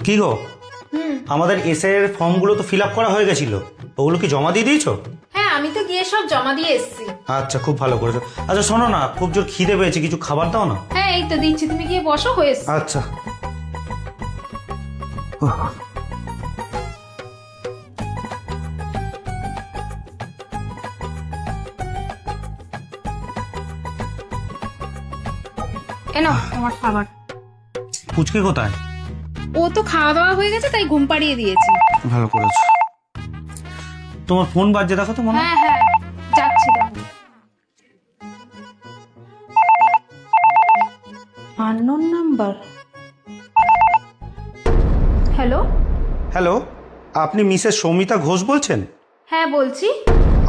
কি গো, আমাদের এসআই এর ফর্মগুলো তো ফিল আপ করা হয়ে গেছিল, ওগুলো কি জমা দিয়ে দিয়েছো? হ্যাঁ, আমি তো গিয়ে সব জমা দিয়ে এসেছি। আচ্ছা, খুব ভালো করেছো। আচ্ছা শোনো না, খুব জোর খিদে পেয়েছে, কিছু খাবার দাও না। হ্যাঁ, এই তো দিচ্ছি, তুমি গিয়ে বসো, হয়েছে। আচ্ছা। এনো তোমার খাবার। পুচকে কোথায়? ও তো খাওয়া দাওয়া হয়ে গেছে, তাই ঘুম পাড়িয়ে দিয়েছি। ভালো করেছো। তোমার ফোন বাজছে, দেখো তো মনে হয়। হ্যাঁ হ্যাঁ, যাচ্ছি তাহলে। Unknown number. হ্যালো। হ্যালো, আপনি মিসেস সৌমিতা ঘোষ বলছেন? হ্যাঁ বলছি।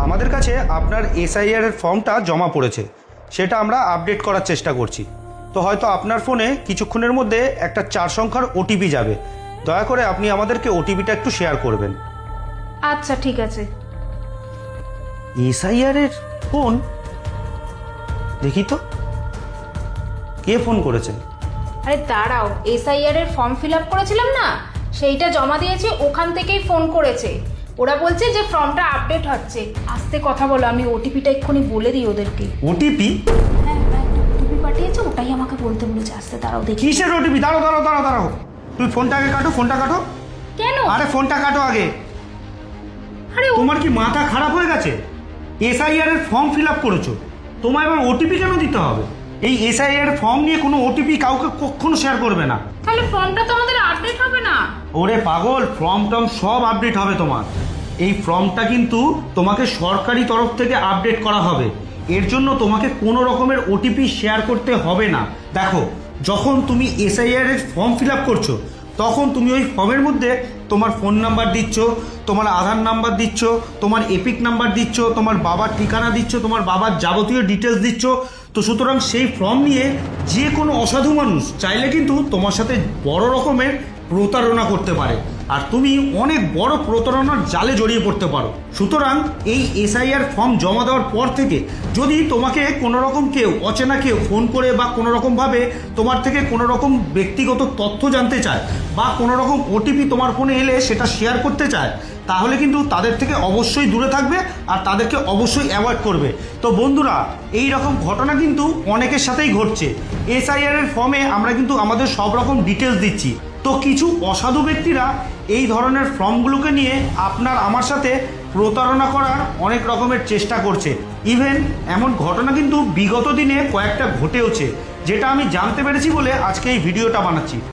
আমাদের কাছে আপনার এসআইআর এর ফর্মটা জমা পড়েছে, সেটা আমরা আপডেট করার চেষ্টা করছি। তো হয়তো আপনার ফোনে কিছুক্ষণের মধ্যে একটা 4 সংখ্যার ওটিপি যাবে। দয়া করে আপনি আমাদেরকে ওটিপিটা একটু শেয়ার করবেন। আচ্ছা ঠিক আছে। এসআইআর এর ফোন? দেখি তো, কে ফোন করেছে? আরে দাঁড়াও, এসআইআর এর ফর্ম ফিল আপ করেছিলাম না, সেইটা জমা দিয়েছি, ওখান থেকেই ফোন করেছে। ওরা বলছে যে ফর্মটা আপডেট হচ্ছে। আস্তে কথা বলো, আমি ওটিপিটা এক্ষুনি বলে দিই ওদেরকে। ওটিপি? হ্যাঁ, ওরা একটা ওটিপি পাঠিয়েছে, ওটাই আমাকে বলতে বলেছে। আস্তে দাঁড়াও দেখি। কিসের ওটিপি? দাঁড়াও দাঁড়াও দাঁড়াও দাঁড়াও, তুমি ফোনটা আগে কাটো, ফোনটা কাটো। কেন? আরে ফোনটা কাটো আগে। আরে তোমার কি মাথা খারাপ হয়ে গেছে? এসআইআর এর ফর্ম ফিল আপ করেছো, তোমায় এবার ওটিপি কেন দিতে হবে? এই এসআইআর ফর্ম নিয়ে কোনো ওটিপি কাউকে কখনো শেয়ার করবে না। তাহলে ফর্মটা তো আমাদের আপডেট হবে না? ওরে পাগল, ফর্ম টর্ম সব আপডেট হবে তোমার। এই ফর্মটা কিন্তু তোমাকে সরকারি তরফ থেকে আপডেট করা হবে। এর জন্য তোমাকে কোনো রকমের ওটিপি শেয়ার করতে হবে না। দেখো, যখন তুমি এসআইআর এর ফর্ম ফিল আপ করছো, তখন তুমি ওই ফর্মের মধ্যে তোমার ফোন নাম্বার দিচ্ছ, তোমার আধার নাম্বার দিচ্ছ, তোমার এপিক নাম্বার দিচ্ছ, তোমার বাবার ঠিকানা দিচ্ছ, তোমার বাবার যাবতীয় ডিটেলস দিচ্ছ। তো সুতরাং সেই ফর্ম নিয়ে যে কোনো অসাধু মানুষ চাইলে কিন্তু তোমার সাথে বড় রকমের প্রতারণা করতে পারে, আর তুমি অনেক বড় প্রতারণার জালে জড়িয়ে পড়তে পারো। সুতরাং এই এসআইআর ফর্ম জমা দেওয়ার পর থেকে যদি তোমাকে কোনো রকম কেউ, অচেনা কেউ ফোন করে বা কোনো রকমভাবে তোমার থেকে কোনো রকম ব্যক্তিগত তথ্য জানতে চায় বা কোনো রকম ওটিপি তোমার ফোনে এলে সেটা শেয়ার করতে চায়, তাহলে কিন্তু তাদের থেকে অবশ্যই দূরে থাকবে আর তাদেরকে অবশ্যই অ্যাভয়েড করবে। তো বন্ধুরা, এই রকম ঘটনা কিন্তু অনেকের সাথেই ঘটছে। এসআইআর এর ফর্মে আমরা কিন্তু আমাদের সব রকম ডিটেলস দিচ্ছি। তো কিছু অসাধু ব্যক্তিরা এই ধরনের ফর্মগুলোকে নিয়ে আপনার আমার সাথে প্রতারণা করার অনেক রকমের চেষ্টা করছে। ইভেন এমন ঘটনা কিন্তু বিগত দিনে কয়েকটা ঘটেওছে, যেটা আমি জানতে পেরেছি বলে আজকে এই ভিডিওটা বানাচ্ছি।